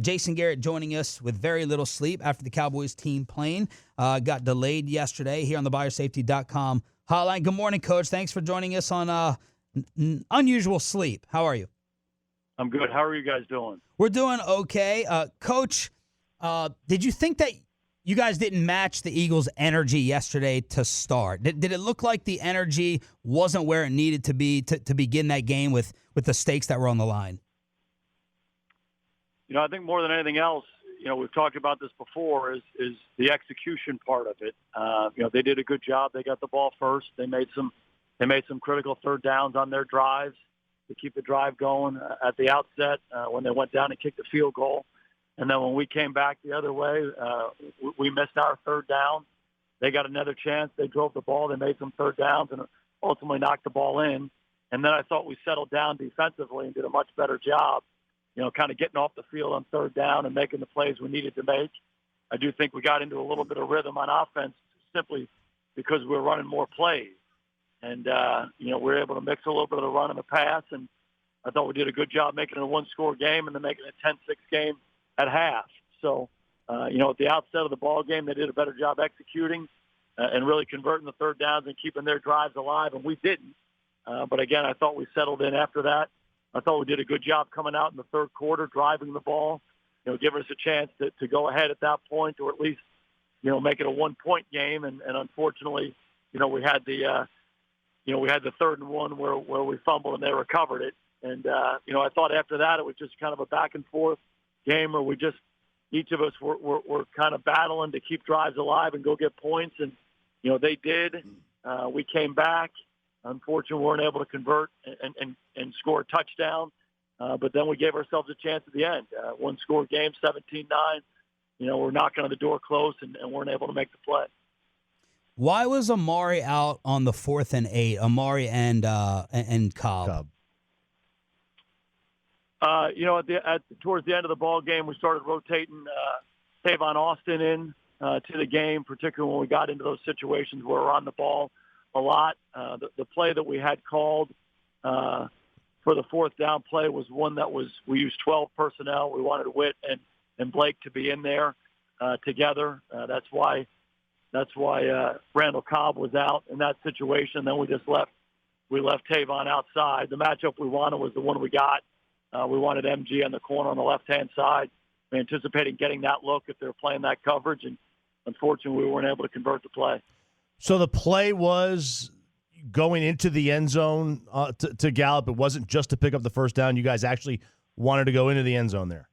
Jason Garrett joining us with very little sleep after the Cowboys team plane got delayed yesterday here on the BuyerSafety.com hotline. Good morning, Coach. Thanks for joining us on unusual sleep. How are you? I'm good. How are you guys doing? We're doing okay. Coach, did you think that you guys didn't match the Eagles' energy yesterday to start? Did it look like the energy wasn't where it needed to be to begin that game with the stakes that were on the line? I think more than anything else, we've talked about this before, is the execution part of it. They did a good job. They got the ball first. They made some critical third downs on their drives to keep the drive going at the outset when they went down and kicked the field goal. And then when we came back the other way, we missed our third down. They got another chance. They drove the ball. They made some third downs and ultimately knocked the ball in. And then I thought we settled down defensively and did a much better job, kind of getting off the field on third down and making the plays we needed to make. I do think we got into a little bit of rhythm on offense simply because we were running more plays. And, we were able to mix a little bit of the run and the pass. And I thought we did a good job making it a one-score game and then making it a 10-6 game at half. So, at the outset of the ball game, they did a better job executing and really converting the third downs and keeping their drives alive, and we didn't. But, again, I thought we settled in after that. I thought we did a good job coming out in the third quarter, driving the ball, giving us a chance to go ahead at that point or at least, make it a one-point game. And unfortunately, we had the third and one where we fumbled and they recovered it. And, I thought after that it was just kind of a back-and-forth game where each of us were kind of battling to keep drives alive and go get points. And, they did. We came back. Unfortunately, we weren't able to convert and score a touchdown. But then we gave ourselves a chance at the end. One-score game, 17-9. We're knocking on the door close and weren't able to make the play. Why was Amari out on the 4th and 8? Amari and Cobb. Towards the end of the ball game, we started rotating Tavon Austin in to the game, particularly when we got into those situations where we're on the ball a lot. The play that we had called for the fourth down play was one that we used 12 personnel. We wanted Witt and Blake to be in there together. That's why Randall Cobb was out in that situation. Then we left Tavon outside. The matchup we wanted was the one we got. We wanted MG on the corner on the left-hand side. We anticipated getting that look if they were playing that coverage, and unfortunately we weren't able to convert the play. So the play was going into the end zone to Gallup. It wasn't just to pick up the first down. You guys actually wanted to go into the end zone there.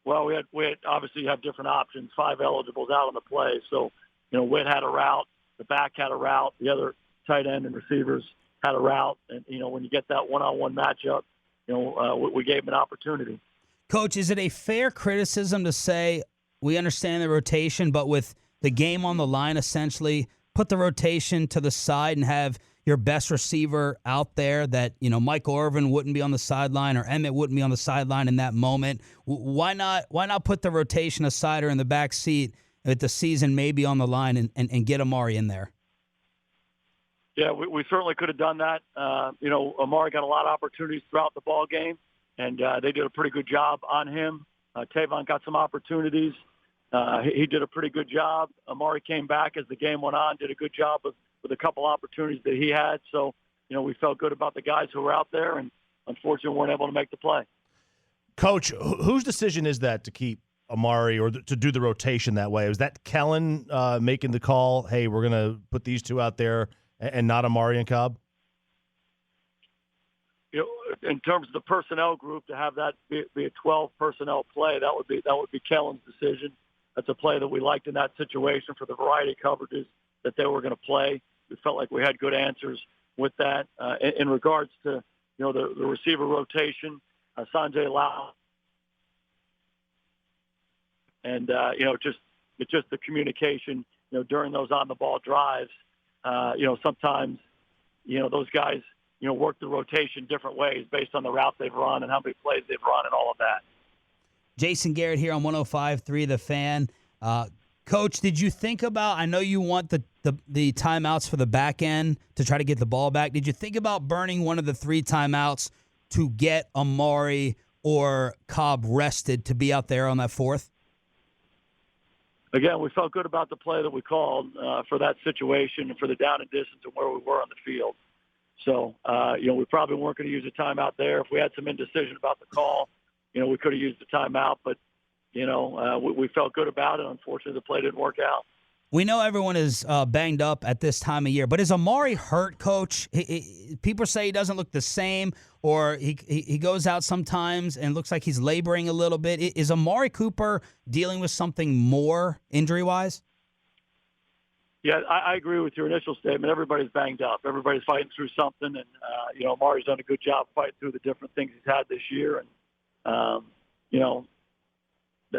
Well, we had obviously have different options. 5 eligibles out on the play. So, Witt had a route. The back had a route. The other tight end and receivers had a route. And, when you get that one-on-one matchup, we gave them an opportunity. Coach, is it a fair criticism to say we understand the rotation, but with the game on the line, essentially, put the rotation to the side and have your best receiver out there that, Michael Irvin wouldn't be on the sideline or Emmett wouldn't be on the sideline in that moment? Why not put the rotation aside or in the back seat with the season maybe on the line and get Amari in there? Yeah, we certainly could have done that. Amari got a lot of opportunities throughout the ball game, and they did a pretty good job on him. Tavon got some opportunities. He did a pretty good job. Amari came back as the game went on, did a good job with a couple opportunities that he had. So, we felt good about the guys who were out there, and unfortunately weren't able to make the play. Coach, whose decision is that to keep Amari or to do the rotation that way? Was that Kellen making the call, hey, we're going to put these two out there and not Amari and Cobb? In terms of the personnel group, to have that be a 12 personnel play, that would be Kellen's decision. That's a play that we liked in that situation for the variety of coverages that they were going to play. We felt like we had good answers with that. In regards to the receiver rotation, Sanjay Lau, and just the communication during those on the ball drives. Sometimes those guys work the rotation different ways based on the route they've run and how many plays they've run and all of that. Jason Garrett here on 105.3 The Fan. Coach, did you think about, I know you want the timeouts for the back end to try to get the ball back. Did you think about burning one of the 3 timeouts to get Amari or Cobb rested to be out there on that fourth? Again, we felt good about the play that we called for that situation and for the down and distance and where we were on the field. So, we probably weren't going to use a timeout there. If we had some indecision about the call, we could have used the timeout. But, we felt good about it. Unfortunately, the play didn't work out. We know everyone is banged up at this time of year, but is Amari hurt, Coach? People say he doesn't look the same, or he goes out sometimes and looks like he's laboring a little bit. Is Amari Cooper dealing with something more injury-wise? Yeah, I agree with your initial statement. Everybody's banged up. Everybody's fighting through something, and Amari's done a good job fighting through the different things he's had this year, and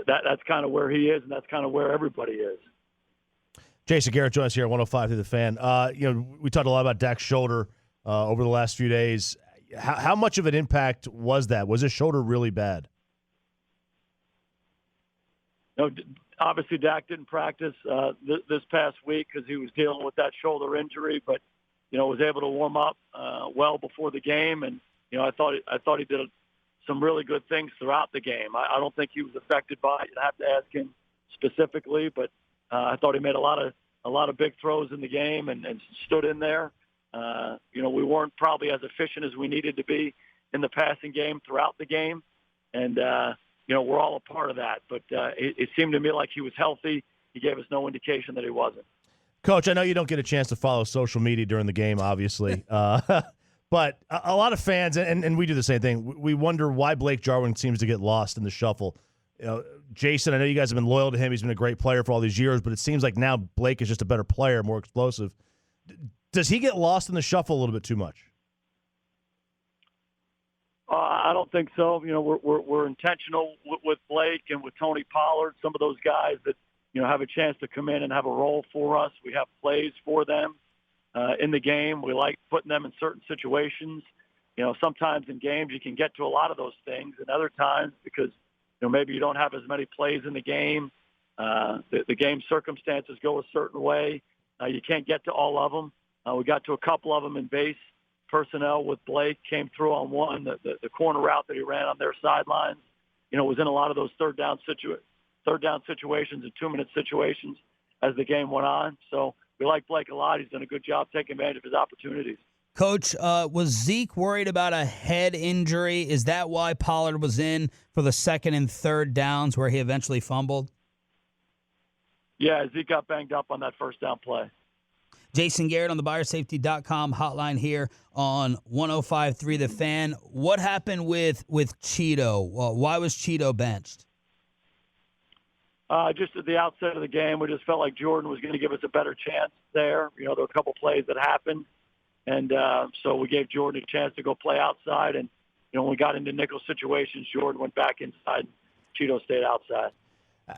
that's kind of where he is, and that's kind of where everybody is. Jason Garrett joins us here at 105 through the Fan. We talked a lot about Dak's shoulder over the last few days. How much of an impact was that? Was his shoulder really bad? No, obviously Dak didn't practice this past week because he was dealing with that shoulder injury, but was able to warm up well before the game, and I thought he did some really good things throughout the game. I don't think he was affected by it. You'd have to ask him specifically, but I thought he made a lot of big throws in the game and stood in there. We weren't probably as efficient as we needed to be in the passing game throughout the game, and we're all a part of that. But it seemed to me like he was healthy. He gave us no indication that he wasn't. Coach, I know you don't get a chance to follow social media during the game, obviously, but a lot of fans, and we do the same thing, we wonder why Blake Jarwin seems to get lost in the shuffle. Jason, I know you guys have been loyal to him. He's been a great player for all these years, but it seems like now Blake is just a better player, more explosive. Does he get lost in the shuffle a little bit too much? I don't think so. We're intentional with Blake and with Tony Pollard, some of those guys that, have a chance to come in and have a role for us. We have plays for them in the game. We like putting them in certain situations. Sometimes in games you can get to a lot of those things, and other times because maybe you don't have as many plays in the game. The game circumstances go a certain way. You can't get to all of them. We got to a couple of them in base personnel with Blake, came through on one. The corner route that he ran on their sidelines, was in a lot of those third down situations and 2-minute situations as the game went on. So we like Blake a lot. He's done a good job taking advantage of his opportunities. Coach, was Zeke worried about a head injury? Is that why Pollard was in for the second and third downs where he eventually fumbled? Yeah, Zeke got banged up on that first down play. Jason Garrett on the BuyerSafety.com hotline here on 105.3 The Fan. What happened with Cheeto? Why was Cheeto benched? Just at the outset of the game, we just felt like Jordan was going to give us a better chance there. There were a couple plays that happened. And so we gave Jordan a chance to go play outside. And, when we got into nickel situations, Jordan went back inside. Cheeto stayed outside.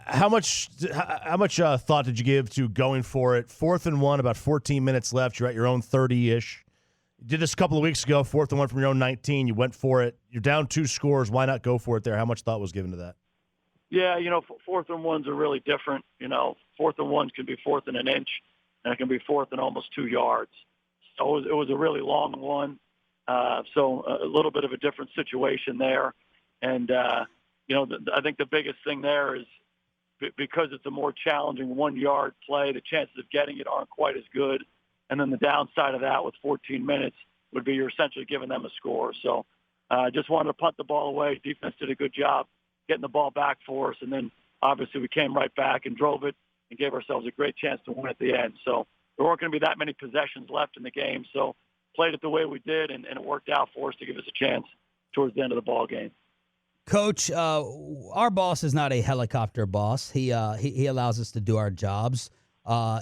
How much thought did you give to going for it? 4th and 1, about 14 minutes left. You're at your own 30-ish. You did this a couple of weeks ago, 4th and 1 from your own 19. You went for it. You're down 2 scores. Why not go for it there? How much thought was given to that? Yeah, 4th and 1s are really different. 4th and 1s can be 4th and an inch, and it can be 4th and almost 2 yards. So it was a really long one. So a little bit of a different situation there. And, I think the biggest thing there is because it's a more challenging 1-yard play, the chances of getting it aren't quite as good. And then the downside of that with 14 minutes would be you're essentially giving them a score. So just wanted to punt the ball away. Defense did a good job getting the ball back for us. And then obviously we came right back and drove it and gave ourselves a great chance to win at the end. So there weren't going to be that many possessions left in the game. So played it the way we did, and it worked out for us to give us a chance towards the end of the ball game. Coach, our boss is not a helicopter boss. He allows us to do our jobs.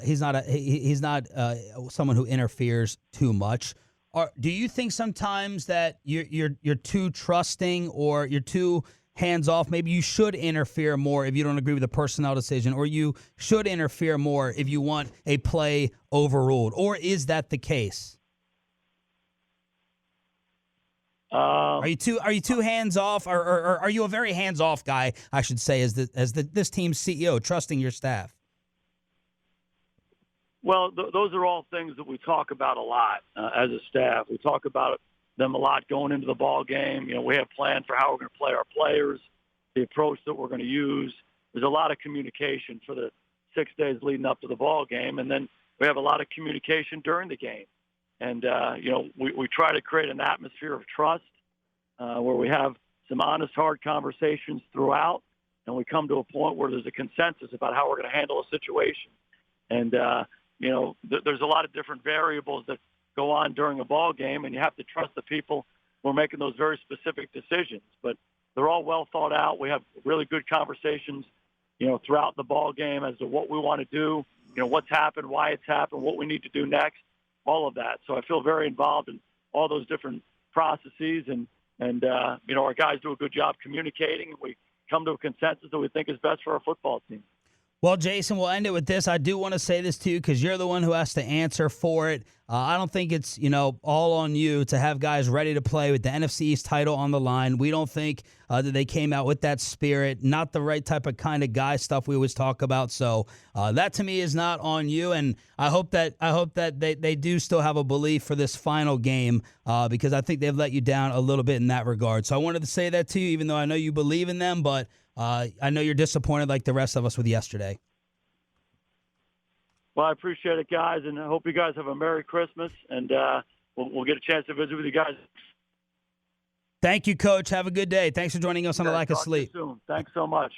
He's not someone who interferes too much. Do you think sometimes that you're too trusting or you're too hands off? Maybe you should interfere more if you don't agree with the personnel decision, or you should interfere more if you want a play overruled, or is that the case? Are you too hands off, or are you a very hands off guy? I should say, as this team's CEO, trusting your staff. Well, those are all things that we talk about a lot as a staff. We talk about them a lot going into the ball game. We have plans for how we're going to play our players, the approach that we're going to use. There's a lot of communication for the 6 days leading up to the ball game, and then we have a lot of communication during the game. And we try to create an atmosphere of trust where we have some honest, hard conversations throughout, and we come to a point where there's a consensus about how we're going to handle a situation. And there's a lot of different variables that go on during a ball game, and you have to trust the people who are making those very specific decisions. But they're all well thought out. We have really good conversations, throughout the ball game as to what we want to do, what's happened, why it's happened, what we need to do next, all of that. So I feel very involved in all those different processes, and our guys do a good job communicating, and we come to a consensus that we think is best for our football team. Well, Jason, we'll end it with this. I do want to say this to you because you're the one who has to answer for it. I don't think it's, all on you to have guys ready to play with the NFC East title on the line. We don't think that they came out with that spirit, not the right type of kind of guy stuff we always talk about. So that to me is not on you, and I hope that they do still have a belief for this final game because I think they've let you down a little bit in that regard. So I wanted to say that to you, even though I know you believe in them, but I know you're disappointed like the rest of us with yesterday. Well, I appreciate it, guys, and I hope you guys have a Merry Christmas, and we'll get a chance to visit with you guys. Thank you, Coach. Have a good day. Thanks for joining us on The Lack of Sleep. Soon. Thanks so much.